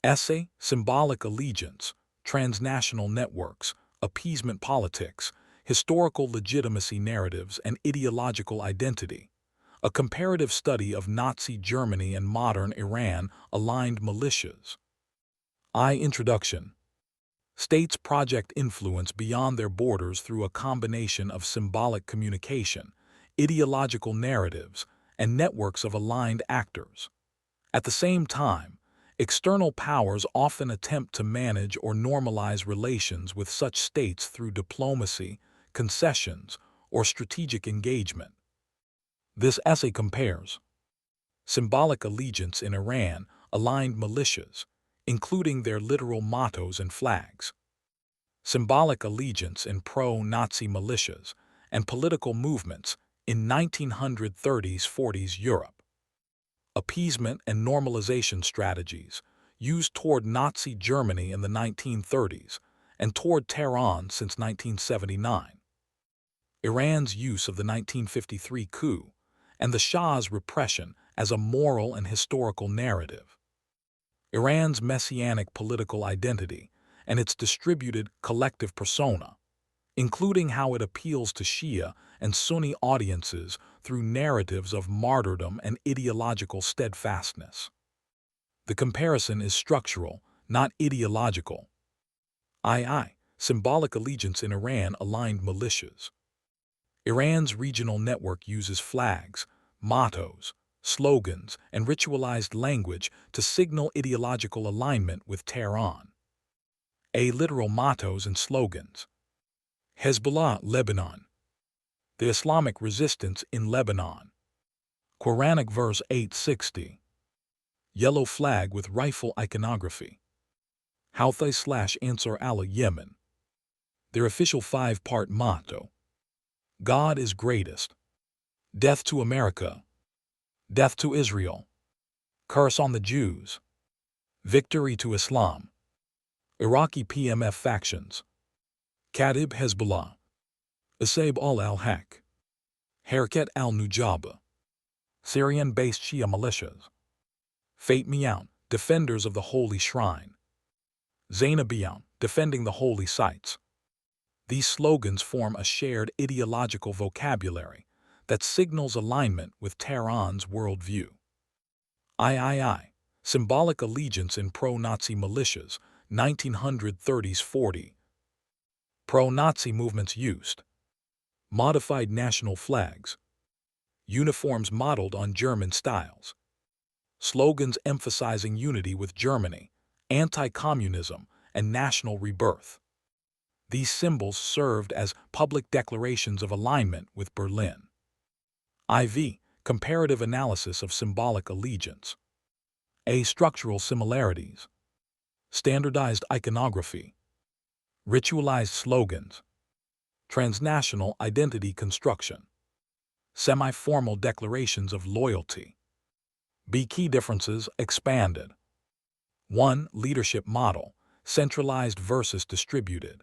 Essay, symbolic allegiance, transnational networks, appeasement politics, historical legitimacy narratives, and ideological identity. A comparative study of Nazi Germany and modern Iran-aligned militias. Introduction. States project influence beyond their borders through a combination of symbolic communication, ideological narratives, and networks of aligned actors. At the same time, external powers often attempt to manage or normalize relations with such states through diplomacy, concessions, or strategic engagement. This essay compares symbolic allegiance in Iran-aligned militias, including their literal mottos and flags, symbolic allegiance in pro-Nazi militias and political movements in 1930s-40s Europe, appeasement and normalization strategies used toward Nazi Germany in the 1930s and toward Tehran since 1979, Iran's use of the 1953 coup and the Shah's repression as a moral and historical narrative, Iran's messianic political identity and its distributed collective persona, including how it appeals to Shia and Sunni audiences through narratives of martyrdom and ideological steadfastness. The comparison is structural, not ideological. Symbolic allegiance in Iran-aligned militias. Iran's regional network uses flags, mottos, slogans, and ritualized language to signal ideological alignment with Tehran. Literal mottos and slogans. Hezbollah, Lebanon. The Islamic resistance in Lebanon. Quranic verse 860. Yellow flag with rifle iconography. Houthi/Ansar Allah, Yemen. Their official 5-part motto. God is greatest. Death to America. Death to Israel. Curse on the Jews. Victory to Islam. Iraqi PMF factions. Kata'ib Hezbollah. Asaib al-Haq. Harkat al-Nujaba. Syrian-based Shia militias. Fatimiyan, defenders of the Holy Shrine. Zainabiyan, defending the holy sites. These slogans form a shared ideological vocabulary that signals alignment with Tehran's worldview. Symbolic allegiance in pro-Nazi militias, 1930s-40. Pro-Nazi movements used. Modified national flags. Uniforms modeled on German styles. Slogans emphasizing unity with Germany, anti-communism, and national rebirth. These symbols served as public declarations of alignment with Berlin. Comparative analysis of symbolic allegiance. Structural similarities. Standardized iconography. Ritualized slogans. Transnational identity construction. Semi-formal declarations of loyalty. Key differences expanded. 1. Leadership model, centralized versus distributed.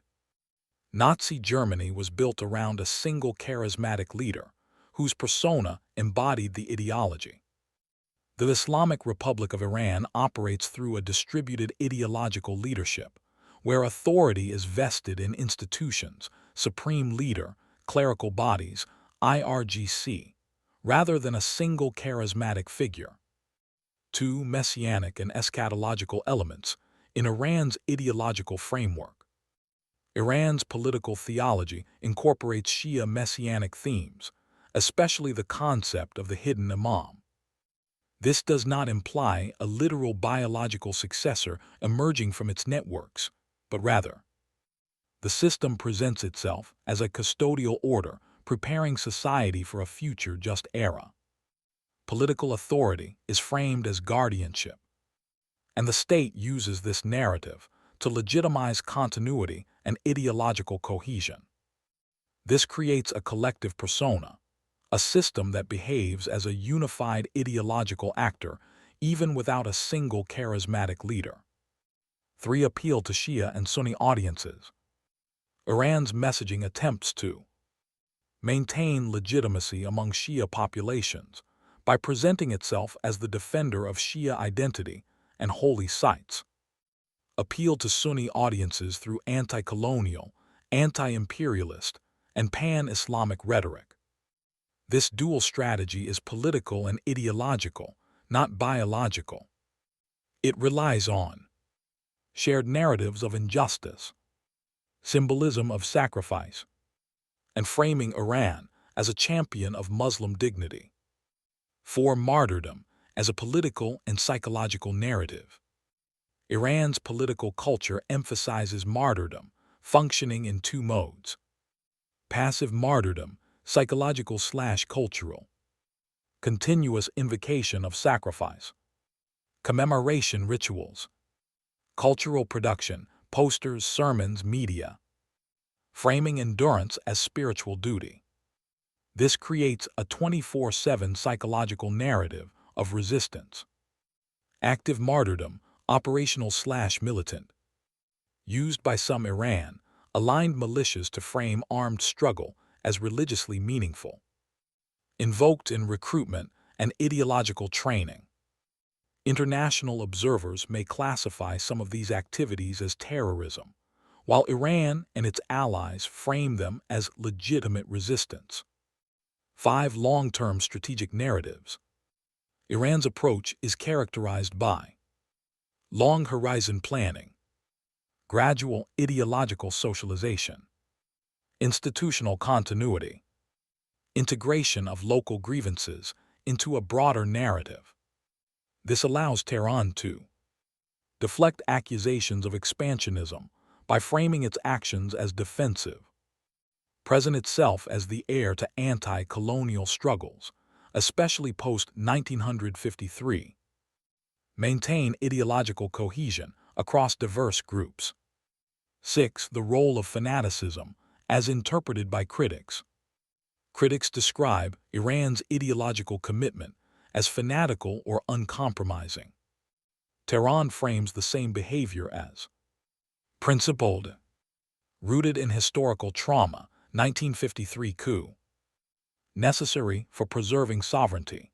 Nazi Germany was built around a single charismatic leader, whose persona embodied the ideology. The Islamic Republic of Iran operates through a distributed ideological leadership, where authority is vested in institutions, supreme leader, clerical bodies, IRGC, rather than a single charismatic figure. 2. Messianic and eschatological elements in Iran's ideological framework. Iran's political theology incorporates Shia messianic themes, especially the concept of the hidden imam. This does not imply a literal biological successor emerging from its networks, but rather, the system presents itself as a custodial order preparing society for a future just era. Political authority is framed as guardianship, and the state uses this narrative to legitimize continuity and ideological cohesion. This creates a collective persona, a system that behaves as a unified ideological actor even without a single charismatic leader. 3. Appeal to Shia and Sunni audiences. Iran's messaging attempts to maintain legitimacy among Shia populations by presenting itself as the defender of Shia identity and holy sites. appeal to Sunni audiences through anti-colonial, anti-imperialist, and pan-Islamic rhetoric. This dual strategy is political and ideological, not biological. It relies on shared narratives of injustice, symbolism of sacrifice, and framing Iran as a champion of Muslim dignity. 4. Martyrdom as a political and psychological narrative. Iran's political culture emphasizes martyrdom, functioning in two modes: passive martyrdom, psychological/cultural, continuous invocation of sacrifice, commemoration rituals, cultural production, posters, sermons, media, framing endurance as spiritual duty. This creates a 24/7 psychological narrative of resistance. Active martyrdom, operational/militant, used by some Iran-aligned militias to frame armed struggle as religiously meaningful. Invoked in recruitment and ideological training. International observers may classify some of these activities as terrorism, while Iran and its allies frame them as legitimate resistance. 5. Long-term strategic narratives. Iran's approach is characterized by long-horizon planning, gradual ideological socialization, institutional continuity, integration of local grievances into a broader narrative. This allows Tehran to deflect accusations of expansionism by framing its actions as defensive, present itself as the heir to anti-colonial struggles, especially post-1953, maintain ideological cohesion across diverse groups. 6. The role of fanaticism as interpreted by critics. Critics describe Iran's ideological commitment as fanatical or uncompromising. Tehran frames the same behavior as principled, rooted in historical trauma, 1953 coup, necessary for preserving sovereignty.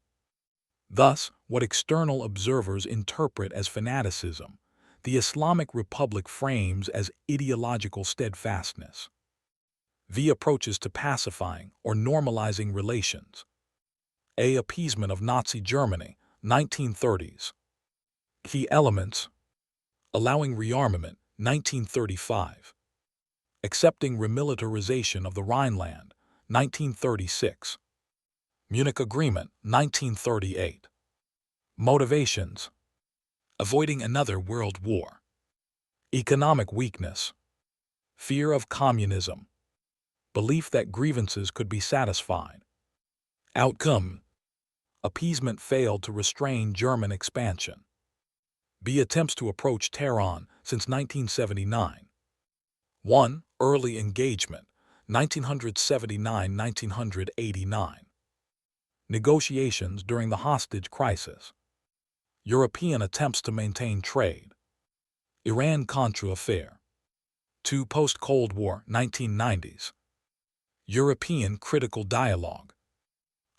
Thus, what external observers interpret as fanaticism, the Islamic Republic frames as ideological steadfastness. V. Approaches to pacifying or normalizing relations. A. Appeasement of Nazi Germany, 1930s. Key elements: allowing rearmament, 1935. Accepting remilitarization of the Rhineland, 1936. Munich Agreement, 1938. Motivations: avoiding another world war. Economic weakness. Fear of communism. Belief that grievances could be satisfied. Outcome: appeasement failed to restrain German expansion. B. Attempts to approach Tehran since 1979. 1. Early engagement, 1979–1989. Negotiations during the hostage crisis. European attempts to maintain trade. Iran-Contra affair. 2. Post-Cold War, 1990s. European critical dialogue.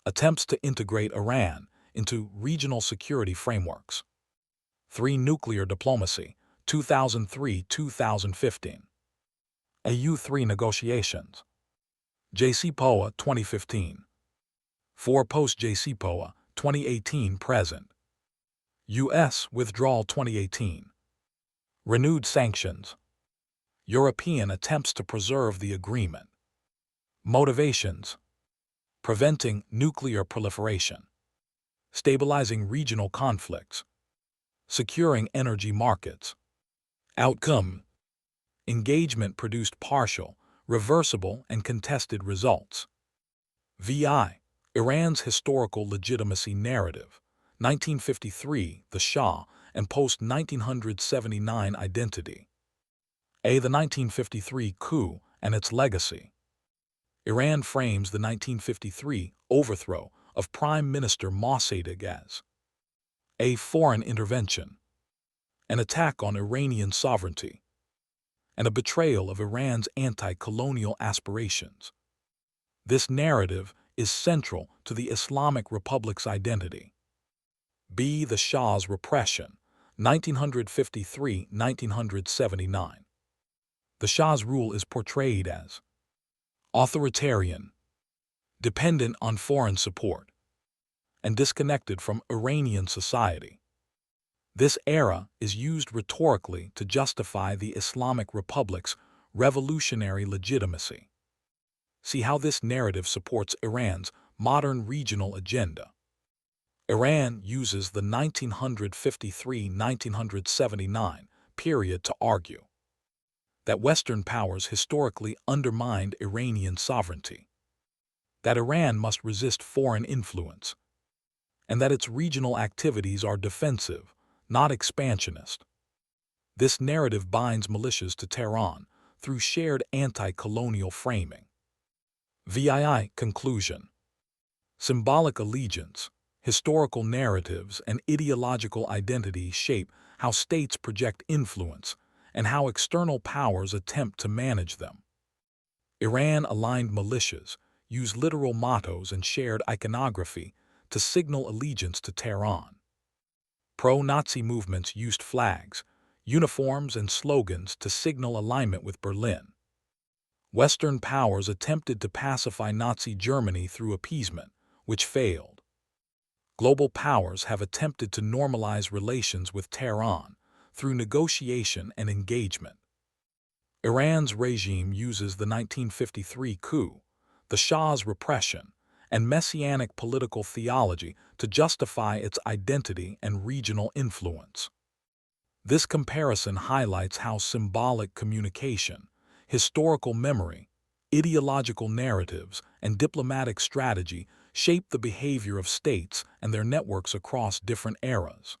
Attempts to integrate Iran into regional security frameworks. 3. Nuclear diplomacy, 2003–2015. AU3 negotiations. JCPOA 2015. 4. Post-JCPOA 2018–present. U.S. withdrawal 2018. Renewed sanctions. European attempts to preserve the agreement. Motivations: preventing nuclear proliferation, stabilizing regional conflicts, securing energy markets. Outcome: engagement produced partial, reversible, and contested results. VI. Iran's historical legitimacy narrative, 1953, the Shah, and post-1979 identity. A. The 1953 coup and its legacy. Iran frames the 1953 overthrow of Prime Minister Mossadegh as a foreign intervention, an attack on Iranian sovereignty, and a betrayal of Iran's anti-colonial aspirations. This narrative is central to the Islamic Republic's identity. B. The Shah's repression, 1953–1979. The Shah's rule is portrayed as authoritarian, dependent on foreign support, and disconnected from Iranian society. This era is used rhetorically to justify the Islamic Republic's revolutionary legitimacy. See how this narrative supports Iran's modern regional agenda. Iran uses the 1953–1979 period to argue that Western powers historically undermined Iranian sovereignty, that Iran must resist foreign influence, and that its regional activities are defensive, not expansionist. This narrative binds militias to Tehran through shared anti-colonial framing. VII Conclusion. Symbolic allegiance, historical narratives, and ideological identity shape how states project influence and how external powers attempt to manage them. Iran-aligned militias use literal mottos and shared iconography to signal allegiance to Tehran. Pro-Nazi movements used flags, uniforms, and slogans to signal alignment with Berlin. Western powers attempted to pacify Nazi Germany through appeasement, which failed. Global powers have attempted to normalize relations with Tehran through negotiation and engagement. Iran's regime uses the 1953 coup, the Shah's repression, and messianic political theology to justify its identity and regional influence. This comparison highlights how symbolic communication, historical memory, ideological narratives, and diplomatic strategy shape the behavior of states and their networks across different eras.